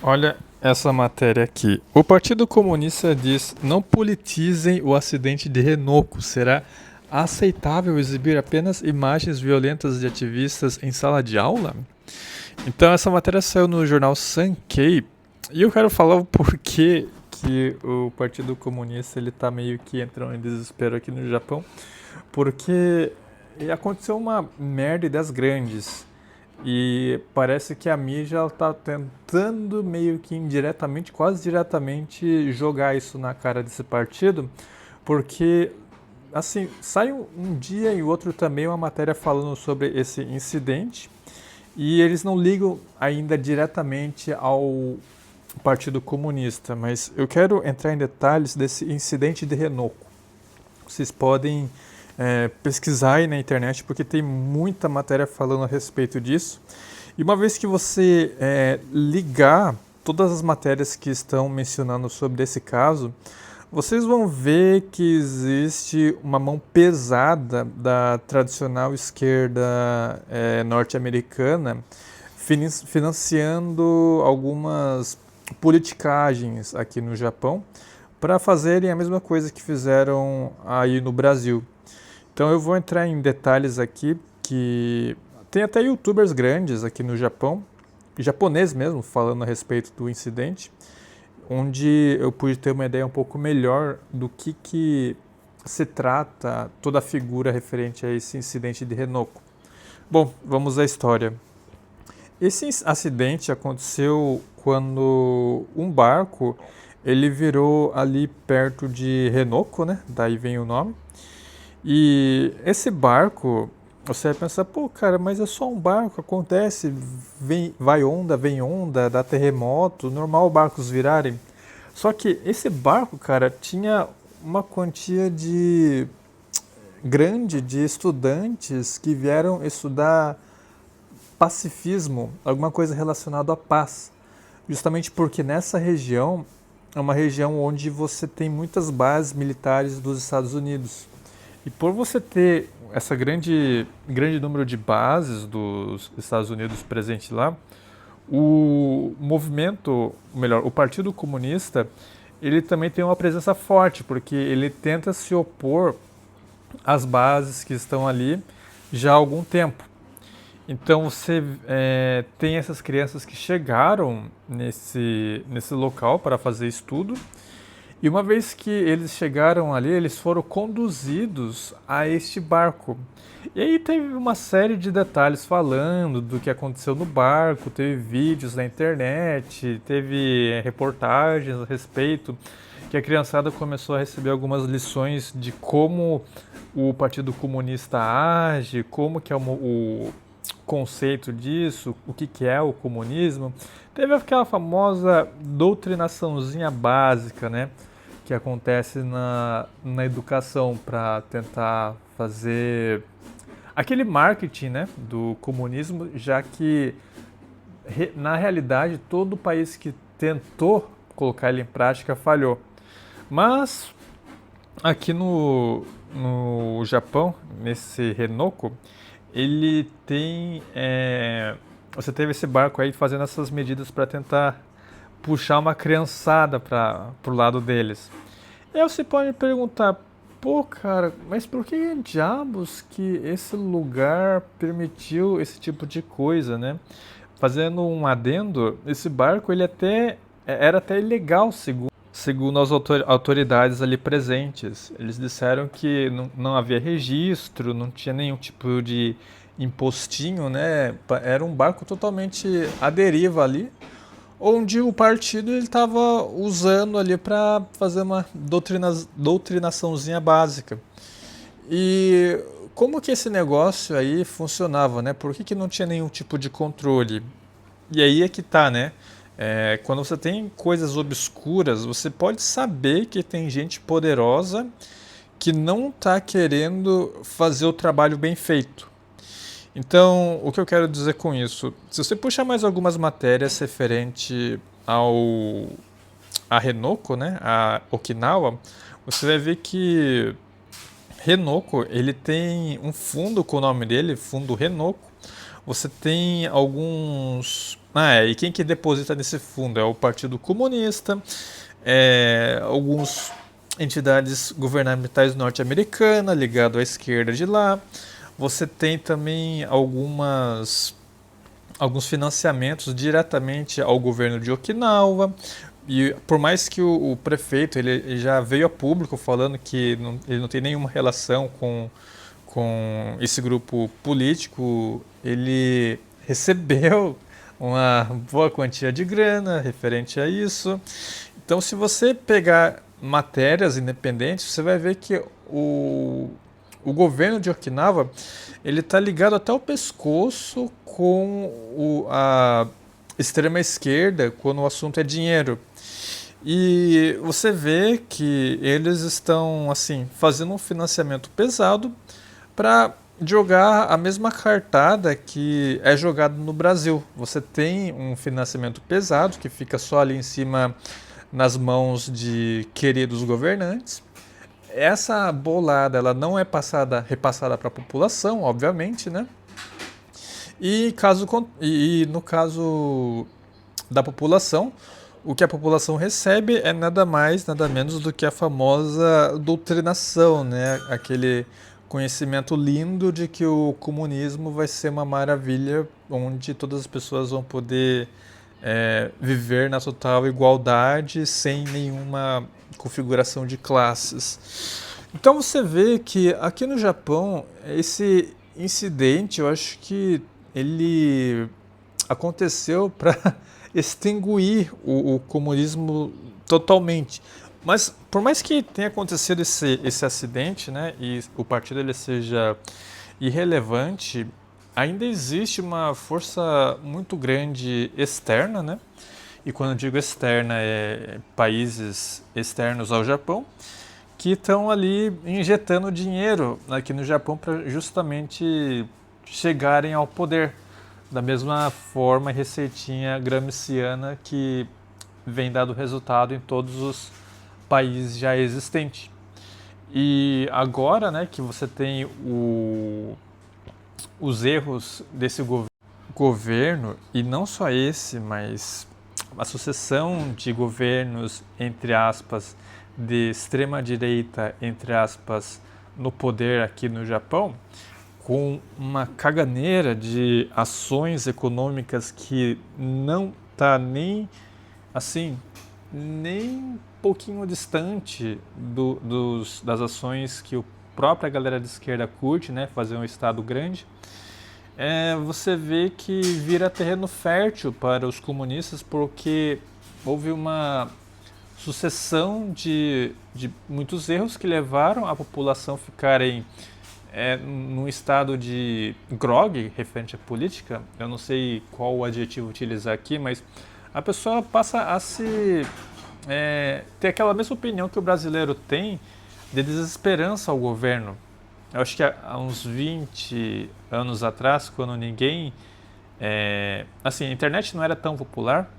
Olha essa matéria aqui. O Partido Comunista diz: não politizem o acidente de Renoko. Será aceitável exibir apenas imagens violentas de ativistas em sala de aula? Então essa matéria saiu no jornal Sankei e eu quero falar o porquê que o Partido Comunista ele tá meio que entrando em desespero aqui no Japão, porque aconteceu uma merda das grandes. E parece que a mídia está tentando meio que indiretamente, quase diretamente, jogar isso na cara desse partido, porque assim, sai um dia e outro também uma matéria falando sobre esse incidente e eles não ligam ainda diretamente ao Partido Comunista, mas eu quero entrar em detalhes desse incidente de Renoko. Vocês podem pesquisar aí na internet porque tem muita matéria falando a respeito disso. E uma vez que você ligar todas as matérias que estão mencionando sobre esse caso, vocês vão ver que existe uma mão pesada da tradicional esquerda norte-americana financiando algumas politicagens aqui no Japão para fazerem a mesma coisa que fizeram aí no Brasil. Então eu vou entrar em detalhes aqui que tem até youtubers grandes aqui no Japão, japonês mesmo, falando a respeito do incidente, onde eu pude ter uma ideia um pouco melhor do que se trata toda a figura referente a esse incidente de Renoko. Bom, vamos à história. Esse acidente aconteceu quando um barco ele virou ali perto de Renoko, né? Daí vem o nome. E esse barco, você vai pensar, pô, cara, mas é só um barco, acontece, vem onda, dá terremoto, normal barcos virarem. Só que esse barco, cara, tinha uma quantia grande de estudantes que vieram estudar pacifismo, alguma coisa relacionada à paz. Justamente porque nessa região é uma região onde você tem muitas bases militares dos Estados Unidos. E por você ter essa grande número de bases dos Estados Unidos presente lá, o movimento, melhor, o Partido Comunista, ele também tem uma presença forte, porque ele tenta se opor às bases que estão ali já há algum tempo. Então você tem essas crianças que chegaram nesse local para fazer estudo, e uma vez que eles chegaram ali, eles foram conduzidos a este barco. E aí teve uma série de detalhes falando do que aconteceu no barco, teve vídeos na internet, teve reportagens a respeito, que a criançada começou a receber algumas lições de como o Partido Comunista age, como que é o conceito disso, o que é o comunismo. Teve aquela famosa doutrinaçãozinha básica, né, que acontece na educação para tentar fazer aquele marketing, né, do comunismo, já que na realidade todo país que tentou colocar ele em prática falhou. Mas aqui no Japão, nesse Renoko, ele tem. Você teve esse barco aí fazendo essas medidas para tentar puxar uma criançada para o lado deles. E aí você pode perguntar, pô, cara, mas por que diabos que esse lugar permitiu esse tipo de coisa, né? Fazendo um adendo, esse barco ele era até ilegal, segundo as autoridades ali presentes. Eles disseram que não havia registro, não tinha nenhum tipo de impostinho, né? Era um barco totalmente à deriva ali, onde o partido estava usando ali para fazer uma doutrinaçãozinha básica. E como que esse negócio aí funcionava, né? Por que não tinha nenhum tipo de controle? E aí é que tá, né? Quando você tem coisas obscuras, você pode saber que tem gente poderosa que não está querendo fazer o trabalho bem feito. Então, o que eu quero dizer com isso? Se você puxar mais algumas matérias referente a Renoko, né, a Okinawa, você vai ver que Renoko, ele tem um fundo com o nome dele, Fundo Renoko. Você tem alguns E quem que deposita nesse fundo? É o Partido Comunista, algumas entidades governamentais norte-americanas ligadas à esquerda de lá. Você tem também alguns financiamentos diretamente ao governo de Okinawa. E por mais que o prefeito ele já veio a público falando que ele não tem nenhuma relação com esse grupo político, ele recebeu uma boa quantia de grana referente a isso. Então, se você pegar matérias independentes, você vai ver que o governo de Okinawa ele está ligado até o pescoço com a extrema esquerda quando o assunto é dinheiro. E você vê que eles estão assim fazendo um financiamento pesado para jogar a mesma cartada que é jogada no Brasil. Você tem um financiamento pesado que fica só ali em cima nas mãos de queridos governantes. Essa bolada ela não é repassada para a população, obviamente, né? E no caso da população, o que a população recebe é nada mais, nada menos do que a famosa doutrinação, né? Aquele conhecimento lindo de que o comunismo vai ser uma maravilha onde todas as pessoas vão poder viver na total igualdade sem nenhuma configuração de classes. Então você vê que aqui no Japão esse incidente eu acho que ele aconteceu para extinguir o comunismo totalmente. Mas por mais que tenha acontecido esse acidente, né, e o partido ele seja irrelevante, ainda existe uma força muito grande externa, né? E quando eu digo externa, é países externos ao Japão, que estão ali injetando dinheiro aqui no Japão para justamente chegarem ao poder. Da mesma forma, a receitinha gramsciana que vem dado resultado em todos os países já existentes. E agora, né, que você tem os erros desse governo, e não só esse, mas a sucessão de governos, entre aspas, de extrema direita, entre aspas, no poder aqui no Japão, com uma caganeira de ações econômicas que não está nem assim, nem um pouquinho distante das ações que a própria galera de esquerda curte, né, fazer um estado grande, você vê que vira terreno fértil para os comunistas porque houve uma sucessão de muitos erros que levaram a população a ficarem num estado de grog referente à política. Eu não sei qual o adjetivo utilizar aqui, mas a pessoa passa a ter aquela mesma opinião que o brasileiro tem de desesperança ao governo. Eu acho que há uns 20 anos atrás, quando ninguém... assim, a internet não era tão popular,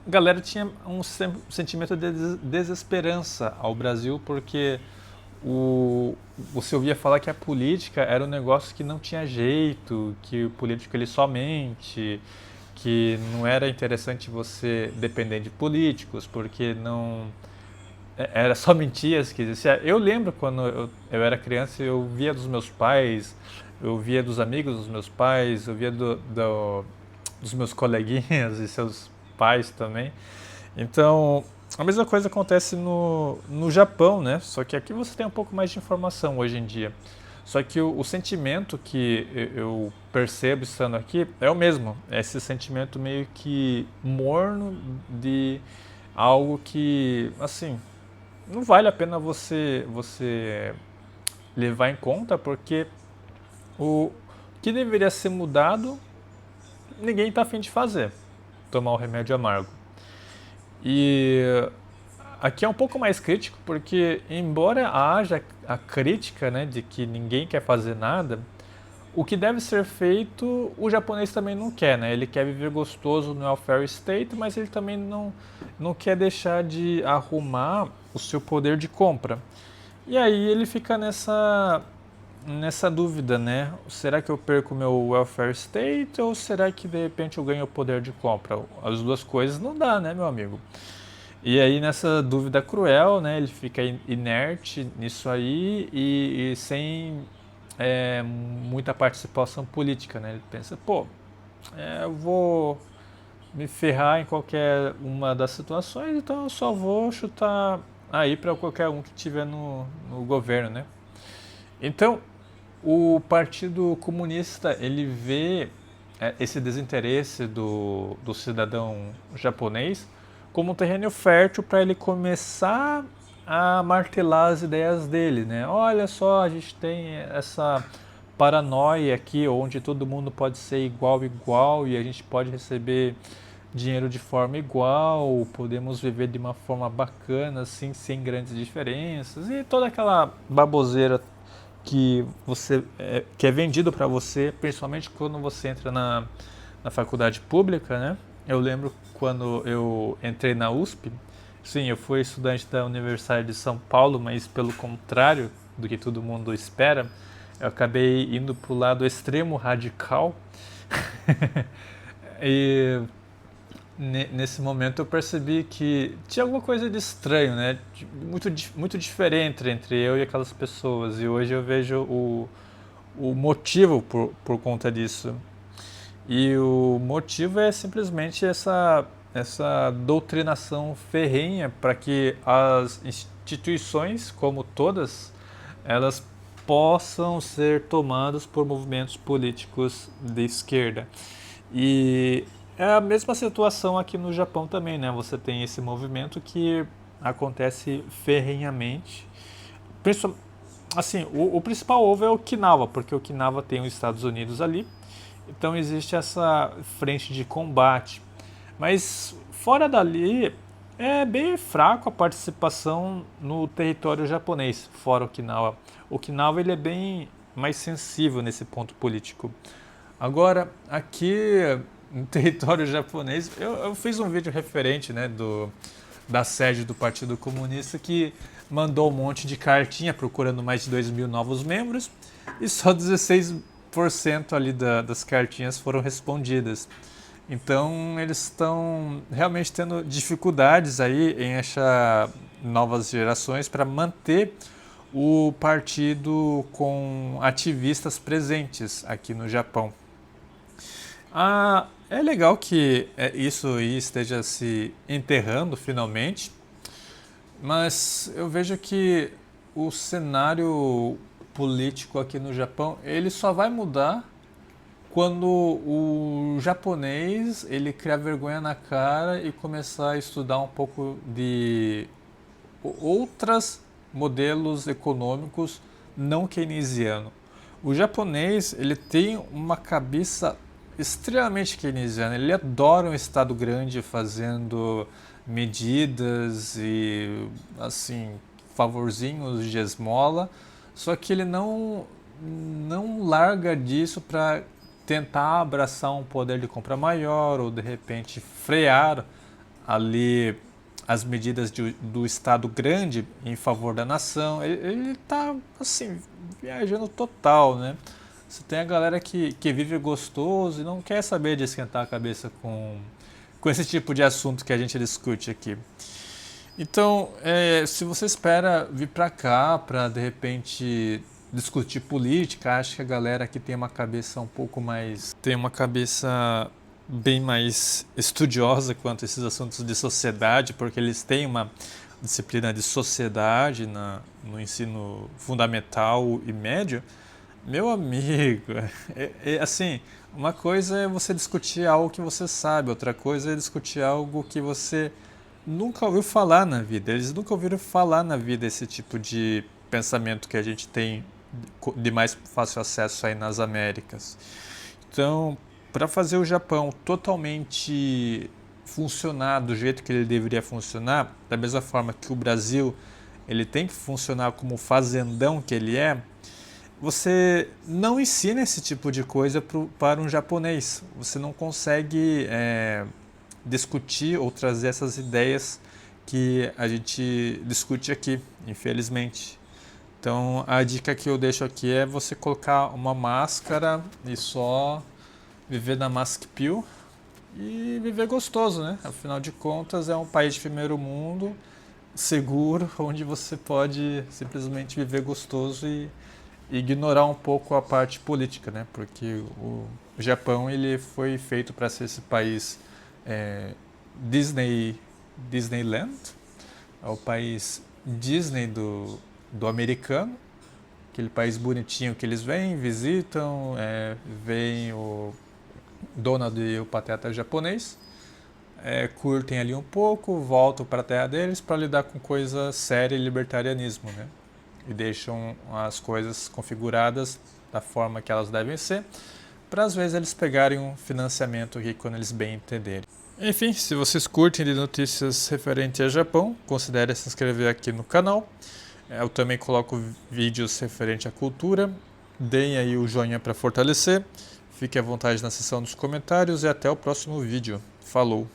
a galera tinha um sentimento de desesperança ao Brasil, porque você ouvia falar que a política era um negócio que não tinha jeito, que o político ele só mente, que não era interessante você depender de políticos, porque não... Era só mentiras que existia. Eu lembro quando eu era criança, eu via dos meus pais, eu via dos amigos dos meus pais, eu via dos meus coleguinhas e seus pais também. Então, a mesma coisa acontece no Japão, né? Só que aqui você tem um pouco mais de informação hoje em dia. Só que o sentimento que eu percebo estando aqui é o mesmo. É esse sentimento meio que morno de algo que, assim, não vale a pena você levar em conta, porque o que deveria ser mudado, ninguém está a fim de fazer. Tomar o remédio amargo. E aqui é um pouco mais crítico, porque embora haja a crítica, né, de que ninguém quer fazer nada, o que deve ser feito, o japonês também não quer, né? Ele quer viver gostoso no welfare state, mas ele também não quer deixar de arrumar o seu poder de compra. E aí ele fica nessa dúvida, né? Será que eu perco meu welfare state ou será que de repente eu ganho o poder de compra? As duas coisas não dá, né, meu amigo? E aí nessa dúvida cruel, né, ele fica inerte nisso aí e sem muita participação política, né? Ele pensa, pô, eu vou me ferrar em qualquer uma das situações, então eu só vou chutar aí para qualquer um que tiver no governo, né? Então, o Partido Comunista, ele vê esse desinteresse do cidadão japonês como um terreno fértil para ele começar a martelar as ideias dele, né? Olha só, a gente tem essa paranoia aqui, onde todo mundo pode ser igual e a gente pode receber dinheiro de forma igual, podemos viver de uma forma bacana, assim, sem grandes diferenças e toda aquela baboseira que é vendido para você, principalmente quando você entra na faculdade pública, né? Eu lembro quando eu entrei na USP, sim, eu fui estudante da Universidade de São Paulo, mas pelo contrário do que todo mundo espera, eu acabei indo para o lado extremo radical e nesse momento eu percebi que tinha alguma coisa de estranho, né? Muito diferente entre eu e aquelas pessoas. E hoje eu vejo o motivo por conta disso. E o motivo é simplesmente essa doutrinação ferrenha para que as instituições, como todas, elas possam ser tomadas por movimentos políticos de esquerda. E é a mesma situação aqui no Japão também, né? Você tem esse movimento que acontece ferrenhamente. Assim, o principal ovo é Okinawa, porque Okinawa tem os Estados Unidos ali, então existe essa frente de combate. Mas fora dali é bem fraco a participação no território japonês, fora Okinawa. Okinawa ele é bem mais sensível nesse ponto político. Agora, aqui no território japonês, eu fiz um vídeo referente, né, da sede do Partido Comunista que mandou um monte de cartinha procurando mais de 2 mil novos membros e só 16% ali das cartinhas foram respondidas. Então eles estão realmente tendo dificuldades aí em achar novas gerações para manter o partido com ativistas presentes aqui no Japão. É legal que isso aí esteja se enterrando finalmente, mas eu vejo que o cenário político aqui no Japão ele só vai mudar quando o japonês ele criar vergonha na cara e começar a estudar um pouco de outros modelos econômicos não keynesiano. O japonês ele tem uma cabeça extremamente keynesiana. Ele adora um estado grande fazendo medidas e assim favorzinhos de esmola, só que ele não larga disso para tentar abraçar um poder de compra maior ou de repente frear ali as medidas do Estado grande em favor da nação. Ele está assim viajando total, né? Você tem a galera que vive gostoso e não quer saber de esquentar a cabeça com esse tipo de assunto que a gente discute aqui. Então, se você espera vir para cá para de repente discutir política, acho que a galera aqui tem uma cabeça um pouco mais, tem uma cabeça bem mais estudiosa quanto a esses assuntos de sociedade, porque eles têm uma disciplina de sociedade no ensino fundamental e médio. Meu amigo, assim, uma coisa é você discutir algo que você sabe, outra coisa é discutir algo que você nunca ouviu falar na vida. Eles nunca ouviram falar na vida esse tipo de pensamento que a gente tem de mais fácil acesso aí nas Américas. Então, para fazer o Japão totalmente funcionar do jeito que ele deveria funcionar, da mesma forma que o Brasil ele tem que funcionar como fazendão que ele é, você não ensina esse tipo de coisa para um japonês. Você não consegue discutir ou trazer essas ideias que a gente discute aqui, infelizmente. Então a dica que eu deixo aqui é você colocar uma máscara e só viver na mask pill e viver gostoso, né? Afinal de contas é um país de primeiro mundo, seguro, onde você pode simplesmente viver gostoso e ignorar um pouco a parte política, né? Porque o Japão ele foi feito para ser esse país é, Disneyland, é o país Disney do americano, aquele país bonitinho que eles vêm, visitam, veem o Donald e o Pateta japonês, curtem ali um pouco, voltam para a terra deles para lidar com coisa séria e libertarianismo, né? E deixam as coisas configuradas da forma que elas devem ser, para às vezes eles pegarem um financiamento aqui quando eles bem entenderem. Enfim, se vocês curtem de notícias referentes a Japão, considere se inscrever aqui no canal. Eu também coloco vídeos referentes à cultura. Deem aí o joinha para fortalecer. Fique à vontade na seção dos comentários e até o próximo vídeo. Falou!